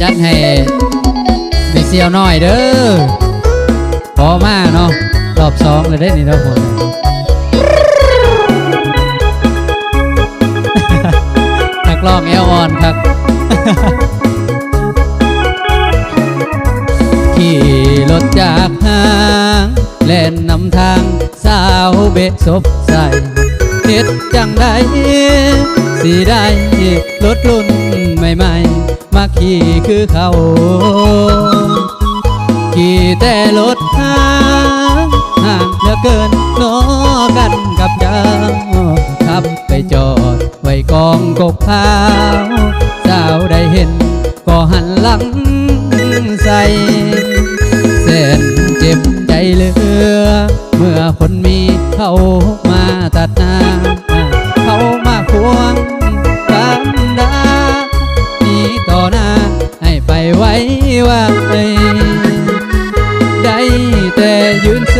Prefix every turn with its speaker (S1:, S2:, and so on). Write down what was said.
S1: จัดให้ไปเซียวน้อยเด้อพอมาเนาะรอบสองเลยได้นี่ทุกคนนักร้องแอลออนครับขี่รถจากห้างเล่นนำทางสาวเบะศพใส่เฮ็ดจังได้สิได้รถรุ่นใหม่ๆมาขี่คือเขาขี่แต่รถห่างเหลือเกินนอกันกับเจ้าขับไปจอดไว้กองกบขาวสาวได้เห็นก็หันหลังใส่เส้นเจ็บใจเหลือเมื่อคนมีเขามาตัดหน้าเขามาควงกันดามีต่อหน้าให้ไปไว้ว่าได้แต่ยืนเส